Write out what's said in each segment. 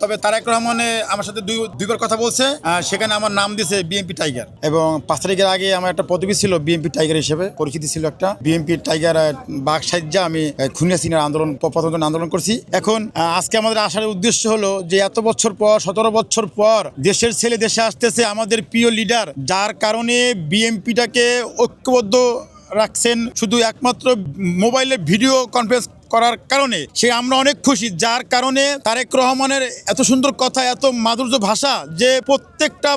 তবে তারেক রহমানে আমার সাথে দুইবার কথা বলছে, সেখানে আমার নাম দিয়েছে বিএনপি টাইগার। এবং ৫ তারিখের আগে আমার একটা পদবি ছিল বিএনপি টাইগার হিসেবে, পরিচিতি ছিল একটা বিএনপি টাইগার বাঘ সাজ্জা। আমি খুনিয়া সিনার আন্দোলন প্রথম আন্দোলন করছি। এখন আজকে আমাদের আসার উদ্দেশ্য হলো যে এত বছর পর, ১৭ বছর পর দেশের ছেলে দেশে আসতেছে, আমাদের প্রিয় লিডার, যার কারণে বিএনপিটাকে ঐক্যবদ্ধ রাখছেন শুধু একমাত্র মোবাইলে ভিডিও কনফারেন্স করার কারণে, সে আমরা অনেক খুশি। যার কারণে তারেক রহমানের এত সুন্দর কথা, এত মাধুর্য ভাষা যে প্রত্যেকটা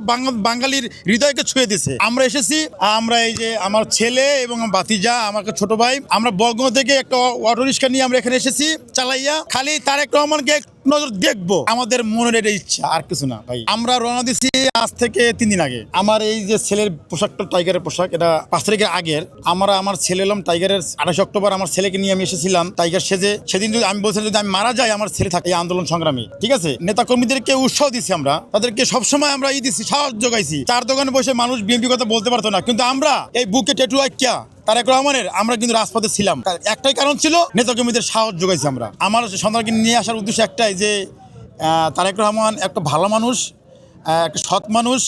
বাঙালির হৃদয়কে ছুঁয়ে দিছে। আমরা এসেছি, আমরা এই যে আমার ছেলে এবং ভাতিজা, আমাকে ছোট ভাই, আমরা বগুড়া থেকে একটা অটো রিক্সা নিয়ে আমরা এখানে এসেছি চালাইয়া, খালি তারেক রহমানকে নজর দেখবো, আমাদের মনের এটা ইচ্ছা, আর কিছু না ভাই। আমরা রওনা দিছি আজ থেকে 3 দিন আগে। আমার এই যে ছেলের পোশাকটা টাইগারের পোশাক, এটা 5 তারিখের আগের। আমার ছেলে এলাম টাইগারের 28 অক্টোবর আমার ছেলেকে নিয়ে আমি এসেছিলাম টাইগার সেজে। সেদিন যদি আমি বলছিলাম যদি আমি মারা যাই আমার ছেলে থাকে এই আন্দোলন সংগ্রামী, ঠিক আছে। নেতা কর্মীদেরকে উৎসাহ দিছি, আমরা তাদেরকে সবসময় আমরা দিছি, সাহস যোগাইছি। চার দোকানে বসে মানুষ বিএনপি কথা বলতে পারতো না, কিন্তু আমরা এই বুকে ট্যাটু আঁকিয়া তারেক রহমানের আমরা কিন্তু রাজপথে ছিলাম। একটাই কারণ ছিল, নেতা কর্মীদের সাহস যোগাইছি আমরা। আমার সন্তানকে নিয়ে আসার উদ্দেশ্য একটাই, যে তারেক রহমান একটা ভালো মানুষ, একটা সৎ মানুষ,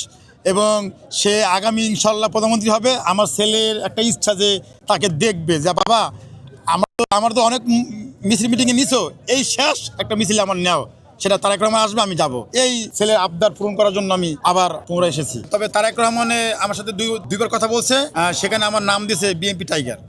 এবং সে আগামী ইনশাল্লাহ প্রধানমন্ত্রী হবে। আমার ছেলের একটা ইচ্ছা যে তাকে দেখবে, যে বাবা আমার তো অনেক মিছিল মিটিংয়ে নিছো, এই শেষ একটা মিছিলে আমার নেও, সেটা তারেক রহমান আসবে, আমি যাব। এই ছেলের আবদার পূরণ করার জন্য আমি আবার পুনরায় এসেছি। তবে তারেক রহমানে আমার সাথে দুইবার কথা বলছে, সেখানে আমার নাম দিয়েছে বিএনপি টাইগার।